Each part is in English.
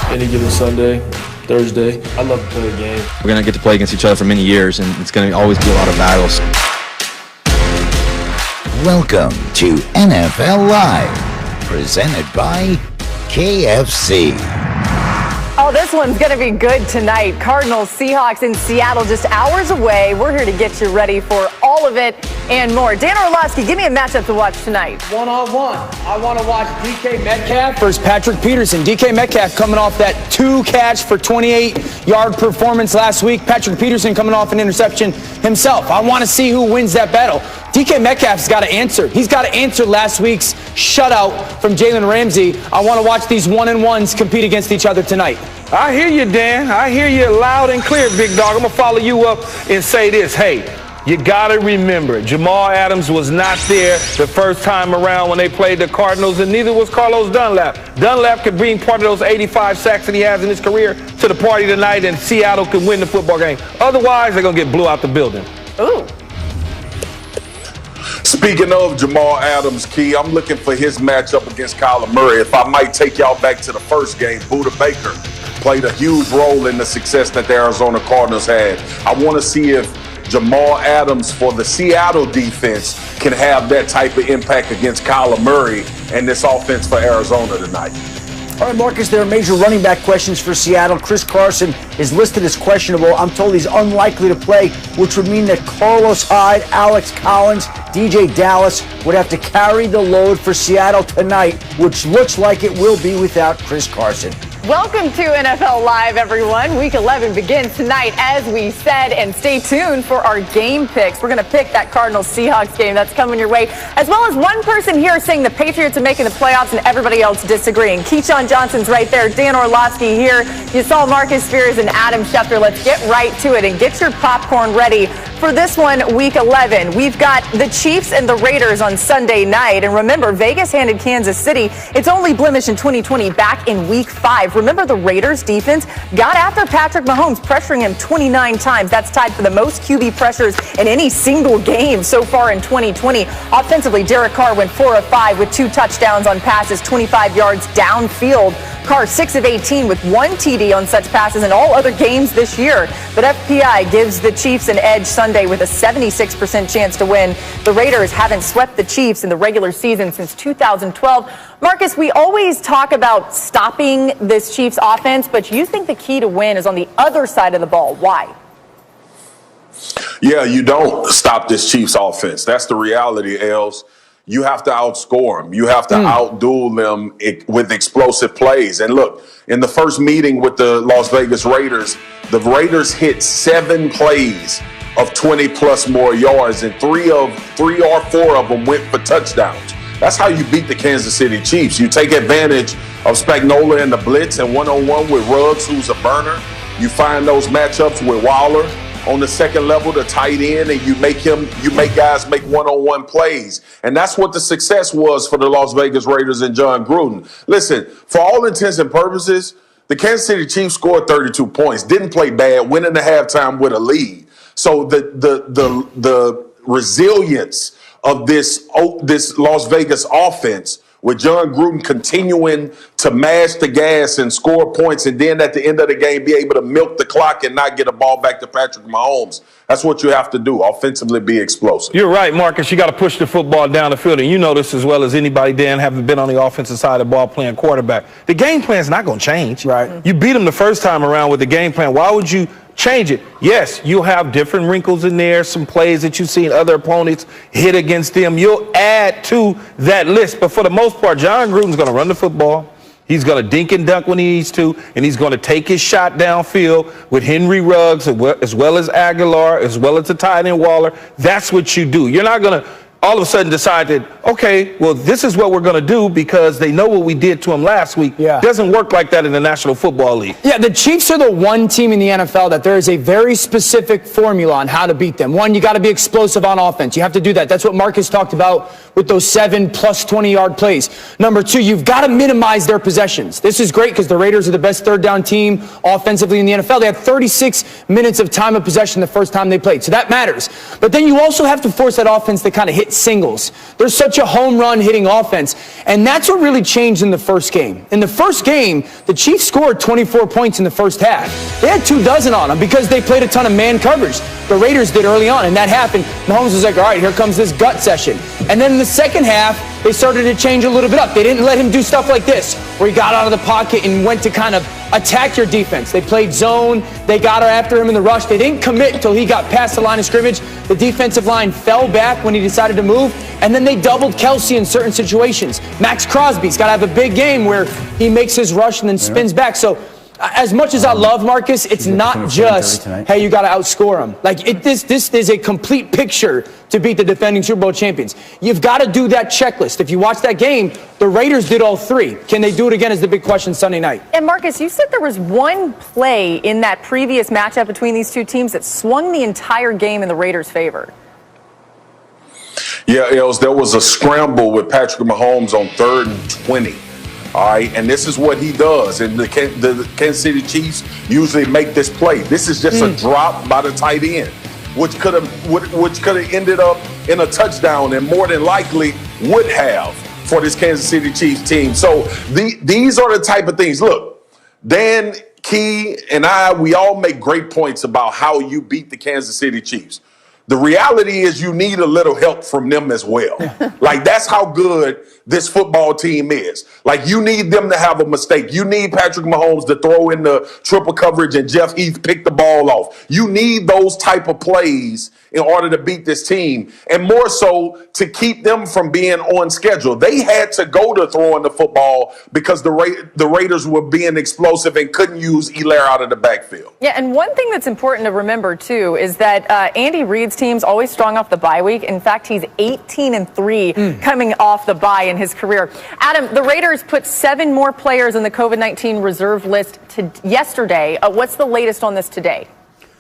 any given Sunday, Thursday. I love to play the game. We're going to get to play against each other for many years, and it's going to always be a lot of battles. Welcome to NFL Live, presented by KFC. Oh, this one's going to be good tonight. Cardinals, Seahawks in Seattle just hours away. We're here to get you ready for all of it and more. Dan Orlovsky, give me a matchup to watch tonight. One-on-one. I want to watch DK Metcalf versus Patrick Peterson. DK Metcalf coming off that 2-catch for 28-yard performance last week. Patrick Peterson coming off an interception himself. I want to see who wins that battle. DK Metcalf's got to answer. He's got to answer last week's shutout from Jalen Ramsey. I want to watch these one-and-ones compete against each other tonight. I hear you, Dan. I hear you loud and clear, big dog. I'm going to follow you up and say this. Hey, you got to remember, Jamal Adams was not there the first time around when they played the Cardinals, and neither was Carlos Dunlap. Dunlap could bring part of those 85 sacks that he has in his career to the party tonight, and Seattle could win the football game. Otherwise, they're going to get blew out the building. Ooh. Speaking of Jamal Adams, Key, I'm looking for his matchup against Kyler Murray. If I might take y'all back to the first game, Budda Baker played a huge role in the success that the Arizona Cardinals had. I want to see if Jamal Adams for the Seattle defense can have that type of impact against Kyler Murray and this offense for Arizona tonight. All right, Marcus, there are major running back questions for Seattle. Chris Carson is listed as questionable. I'm told he's unlikely to play, which would mean that Carlos Hyde, Alex Collins, DJ Dallas would have to carry the load for Seattle tonight, which looks like it will be without Chris Carson. Welcome to NFL Live, everyone. Week 11 begins tonight, as we said, and stay tuned for our game picks. We're going to pick that Cardinals-Seahawks game that's coming your way, as well as one person here saying the Patriots are making the playoffs and everybody else disagreeing. Keyshawn Johnson's right there, Dan Orlovsky here. You saw Marcus Spears and Adam Schefter. Let's get right to it and get your popcorn ready for this one, Week 11. We've got the Chiefs and the Raiders on Sunday night. And remember, Vegas handed Kansas City its only blemish in 2020 back in Week 5. Remember, the Raiders defense got after Patrick Mahomes, pressuring him 29 times. That's tied for the most QB pressures in any single game so far in 2020. Offensively, Derek Carr went 4 of 5 with 2 touchdowns on passes, 25 yards downfield. Carr 6 of 18 with 1 TD on such passes in all other games this year. But FPI gives the Chiefs an edge Sunday with a 76% chance to win. The Raiders haven't swept the Chiefs in the regular season since 2012. Marcus, we always talk about stopping this Chiefs offense, but you think the key to win is on the other side of the ball. Why? Yeah, you don't stop this Chiefs offense. That's the reality, Els. You have to outscore them. You have to outduel them with explosive plays. And look, in the first meeting with the Las Vegas Raiders, the Raiders hit 7 plays of 20-plus more yards, and 3 or 4 of them went for touchdowns. That's how you beat the Kansas City Chiefs. You take advantage of Spagnuolo in the blitz and one-on-one with Ruggs, who's a burner. You find those matchups with Waller on the second level, the tight end, and you make guys make one-on-one plays. And that's what the success was for the Las Vegas Raiders and John Gruden. Listen, for all intents and purposes, the Kansas City Chiefs scored 32 points, didn't play bad, went into halftime with a lead. So the resilience of this Las Vegas offense, with John Gruden continuing to mash the gas and score points, and then at the end of the game be able to milk the clock and not get a ball back to Patrick Mahomes. That's what you have to do, offensively be explosive. You're right, Marcus. You got to push the football down the field, and you know this as well as anybody, Dan, having been on the offensive side of the ball playing quarterback. The game plan's not going to change. Right. You beat them the first time around with the game plan. Why would you change it? Yes, you'll have different wrinkles in there, some plays that you've seen other opponents hit against them. You'll add to that list. But for the most part, John Gruden's going to run the football. He's going to dink and dunk when he needs to, and he's going to take his shot downfield with Henry Ruggs as well as Aguilar, as well as the tight end Waller. That's what you do. You're not going to all of a sudden decide that, okay, well, this is what we're going to do because they know what we did to them last week. Yeah. It doesn't work like that in the National Football League. Yeah, the Chiefs are the one team in the NFL that there is a very specific formula on how to beat them. One, you got to be explosive on offense. You have to do that. That's what Marcus talked about with those 7 plus 20-yard plays. Number 2, you've got to minimize their possessions. This is great because the Raiders are the best third down team offensively in the NFL. They had 36 minutes of time of possession the first time they played, so that matters. But then you also have to force that offense to kind of hit hit singles. They're such a home run hitting offense. And that's what really changed in the first game. In the first game, the Chiefs scored 24 points in the first half. They had 24 on them because they played a ton of man coverage. The Raiders did early on, and that happened. Mahomes was like, all right, here comes this gut session. And then in the second half, they started to change a little bit up. They didn't let him do stuff like this, where he got out of the pocket and went to kind of attack your defense. They played zone. They got after him in the rush. They didn't commit until he got past the line of scrimmage. The defensive line fell back when he decided to move, and then they doubled Kelsey in certain situations. Max Crosby's got to have a big game where he makes his rush and then spins back. So as much as I love Marcus, it's not just, hey, you got to outscore him. Like, this is a complete picture to beat the defending Super Bowl champions. You've got to do that checklist. If you watch that game, the Raiders did all three. Can they do it again is the big question Sunday night. And Marcus, you said there was one play in that previous matchup between these two teams that swung the entire game in the Raiders' favor. Yeah, Els, there was a scramble with Patrick Mahomes on 3rd and 20. All right, and this is what he does. And the Kansas City Chiefs usually make this play. This is just a drop by the tight end, which could have ended up in a touchdown, and more than likely would have for this Kansas City Chiefs team. So these are the type of things. Look, Dan, Key, and we all make great points about how you beat the Kansas City Chiefs. The reality is you need a little help from them as well. Like, that's how good this football team is. Like, you need them to have a mistake. You need Patrick Mahomes to throw in the triple coverage and Jeff Heath pick the ball off. You need those type of plays in order to beat this team, and more so to keep them from being on schedule. They had to go to throwing the football because the Raiders were being explosive and couldn't use Elaire out of the backfield. Yeah, and one thing that's important to remember, too, is that Andy Reid's team's always strong off the bye week. In fact, he's 18-3 coming off the bye in his career. Adam, the Raiders put 7 more players in the COVID-19 reserve list yesterday. What's the latest on this today?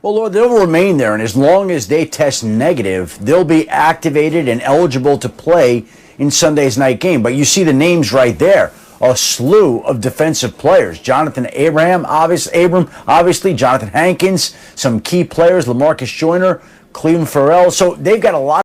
Well, Lord, they'll remain there, and as long as they test negative, they'll be activated and eligible to play in Sunday's night game. But you see the names right there. A slew of defensive players. Jonathan Abram, obviously, Jonathan Hankins, some key players, LaMarcus Joyner, Cleveland Farrell. So they've got a lot